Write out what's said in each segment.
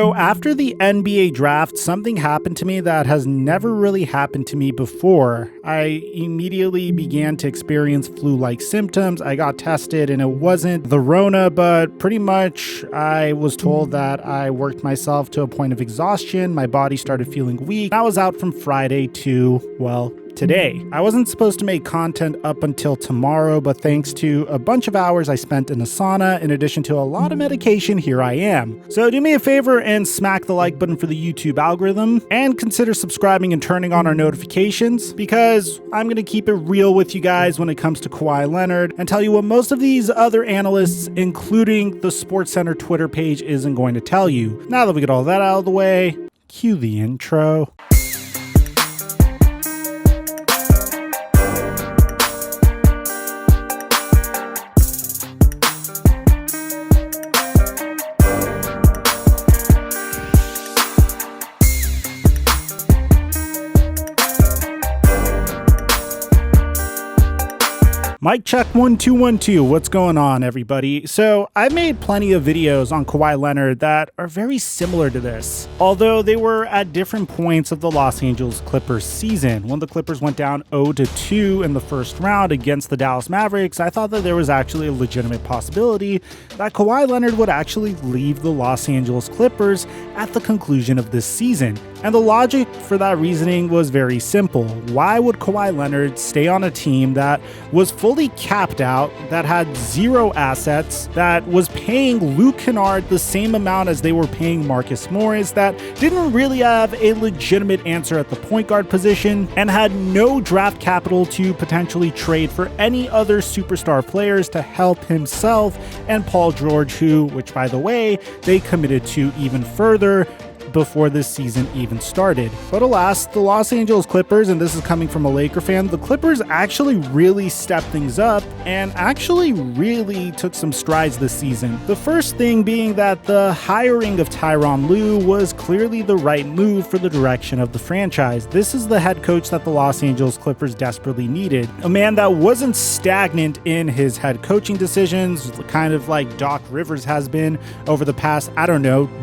So after the NBA draft, something happened to me that has never really happened to me before. I immediately began to experience flu-like symptoms. I got tested and it wasn't the Rona, but pretty much I was told that I worked myself to a point of exhaustion. My body started feeling weak. I was out from Friday to, well, today. I wasn't supposed to make content up until tomorrow, but thanks to a bunch of hours I spent in a sauna, in addition to a lot of medication, here I am. So do me a favor and smack the like button for the YouTube algorithm, and consider subscribing and turning on our notifications, because I'm going to keep it real with you guys when it comes to Kawhi Leonard, and tell you what most of these other analysts, including the SportsCenter Twitter page, isn't going to tell you. Now that we get all that out of the way, cue the intro. Mic check 1 2 1 2. What's going on, everybody? So I've made plenty of videos on Kawhi Leonard that are very similar to this, although they were at different points of the Los Angeles Clippers season. When the Clippers went down 0-2 in the first round against the Dallas Mavericks, I thought that there was actually a legitimate possibility that Kawhi Leonard would actually leave the Los Angeles Clippers at the conclusion of this season. And the logic for that reasoning was very simple. Why would Kawhi Leonard stay on a team that was fully capped out, that had zero assets, that was paying Luke Kennard the same amount as they were paying Marcus Morris, that didn't really have a legitimate answer at the point guard position, and had no draft capital to potentially trade for any other superstar players to help himself and Paul George, which by the way, they committed to even further before this season even started. But alas, the Los Angeles Clippers, and this is coming from a Laker fan, the Clippers actually really stepped things up and actually really took some strides this season. The first thing being that the hiring of Tyronn Lue was clearly the right move for the direction of the franchise. This is the head coach that the Los Angeles Clippers desperately needed. A man that wasn't stagnant in his head coaching decisions, kind of like Doc Rivers has been over the past,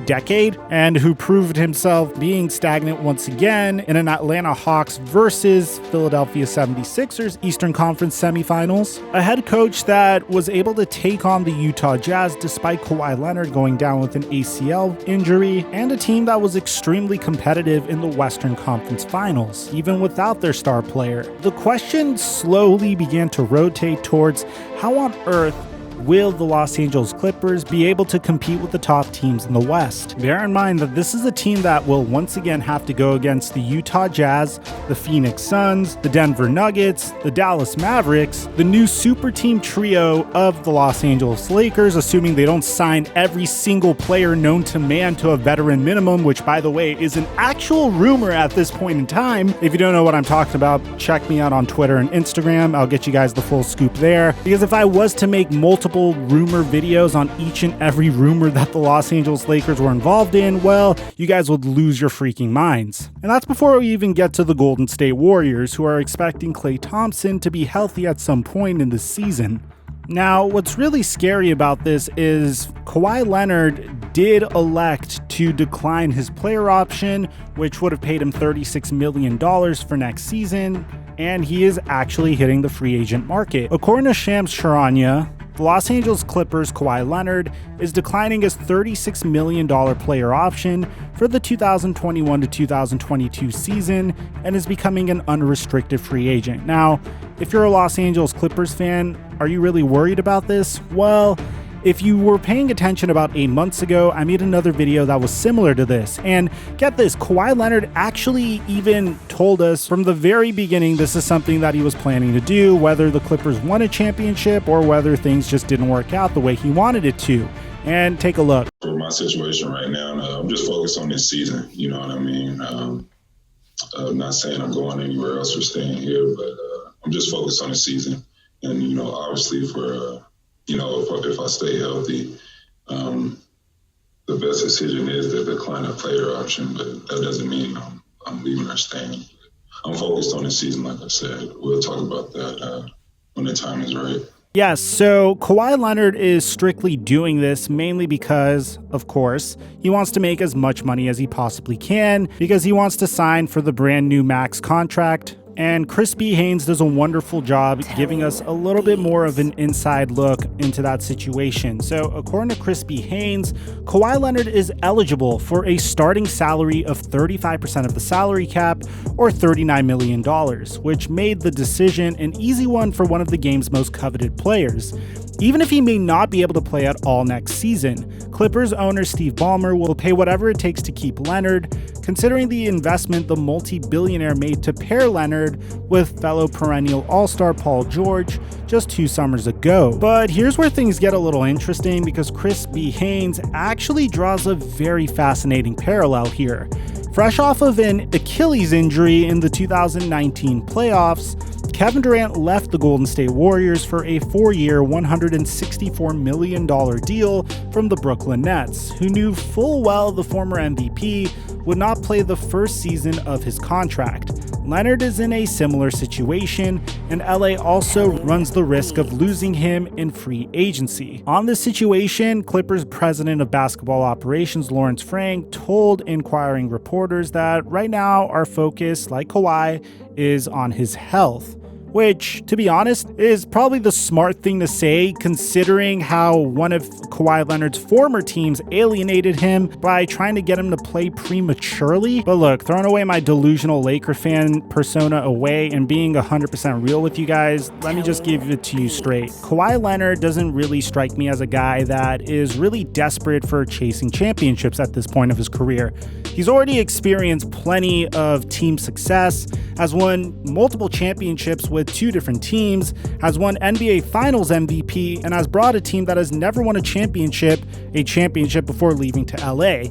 decade, and who proved himself being stagnant once again in an Atlanta Hawks versus Philadelphia 76ers Eastern Conference semifinals. A head coach that was able to take on the Utah Jazz despite Kawhi Leonard going down with an ACL injury, and a team that was extremely competitive in the Western Conference Finals, even without their star player. The question slowly began to rotate towards how on earth will the Los Angeles Clippers be able to compete with the top teams in the West? Bear in mind that this is a team that will once again have to go against the Utah Jazz, the Phoenix Suns, the Denver Nuggets, the Dallas Mavericks, the new super team trio of the Los Angeles Lakers, assuming they don't sign every single player known to man to a veteran minimum, which by the way is an actual rumor at this point in time. If you don't know what I'm talking about, check me out on Twitter and Instagram. I'll get you guys the full scoop there. Because if I was to make multiple rumor videos on each and every rumor that the Los Angeles Lakers were involved in, well, you guys would lose your freaking minds. And that's before we even get to the Golden State Warriors, who are expecting Klay Thompson to be healthy at some point in the season. Now, what's really scary about this is Kawhi Leonard did elect to decline his player option, which would have paid him $36 million for next season, and he is actually hitting the free agent market. According to Shams Charania, the Los Angeles Clippers' Kawhi Leonard is declining his $36 million player option for the 2021 to 2022 season and is becoming an unrestricted free agent. Now, if you're a Los Angeles Clippers fan, are you really worried about this? Well, if you were paying attention about 8 months ago, I made another video that was similar to this. And get this, Kawhi Leonard actually even told us from the very beginning this is something that he was planning to do, whether the Clippers won a championship or whether things just didn't work out the way he wanted it to. And take a look. For my situation right now, I'm just focused on this season. You know what I mean? I'm not saying I'm going anywhere else or staying here, but I'm just focused on the season. And, obviously for if I stay healthy, the best decision is to decline a player option, but that doesn't mean I'm leaving or staying. I'm focused on the season, like I said. We'll talk about that when the time is right. Yes, so Kawhi Leonard is strictly doing this mainly because, of course, he wants to make as much money as he possibly can because he wants to sign for the brand new max contract. And Chris B. Haynes does a wonderful job giving us a little bit more of an inside look into that situation. So according to Chris B. Haynes, Kawhi Leonard is eligible for a starting salary of 35% of the salary cap, or $39 million, which made the decision an easy one for one of the game's most coveted players. Even if he may not be able to play at all next season, Clippers owner Steve Ballmer will pay whatever it takes to keep Leonard, considering the investment the multi-billionaire made to pair Leonard with fellow perennial all-star Paul George just 2 summers ago. But here's where things get a little interesting because Chris B. Haynes actually draws a very fascinating parallel here. Fresh off of an Achilles injury in the 2019 playoffs, Kevin Durant left the Golden State Warriors for a 4-year, $164 million deal from the Brooklyn Nets, who knew full well the former MVP would not play the first season of his contract. Leonard is in a similar situation, and LA also runs the risk of losing him in free agency. On this situation, Clippers president of basketball operations Lawrence Frank told inquiring reporters that right now our focus, like Kawhi, is on his health. Which, to be honest, is probably the smart thing to say considering how one of Kawhi Leonard's former teams alienated him by trying to get him to play prematurely. But look, throwing away my delusional Laker fan persona away and being 100% real with you guys, let me just give it to you straight. Kawhi Leonard doesn't really strike me as a guy that is really desperate for chasing championships at this point of his career. He's already experienced plenty of team success, has won multiple championships with 2 different teams, has won NBA Finals MVP, and has brought a team that has never won a championship before leaving to LA.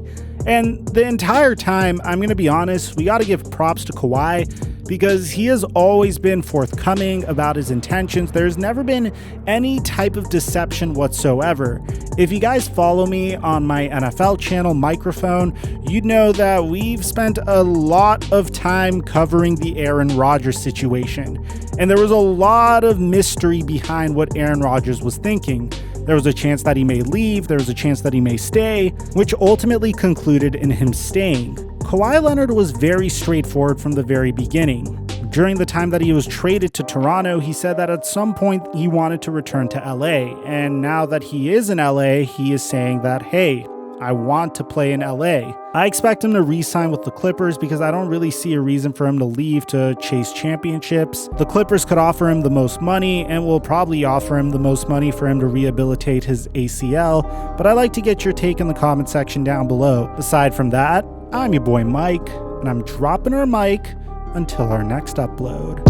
And the entire time, I'm going to be honest, we got to give props to Kawhi because he has always been forthcoming about his intentions. There's never been any type of deception whatsoever. If you guys follow me on my NFL channel, Microphone, you'd know that we've spent a lot of time covering the Aaron Rodgers situation. And there was a lot of mystery behind what Aaron Rodgers was thinking. There was a chance that he may leave, there was a chance that he may stay, which ultimately concluded in him staying. Kawhi Leonard was very straightforward from the very beginning. During the time that he was traded to Toronto, he said that at some point he wanted to return to LA. And now that he is in LA, he is saying that, hey, I want to play in LA. I expect him to re-sign with the Clippers because I don't really see a reason for him to leave to chase championships. The Clippers could offer him the most money and will probably offer him the most money for him to rehabilitate his ACL, but I'd like to get your take in the comment section down below. Aside from that, I'm your boy Mike, and I'm dropping our mic until our next upload.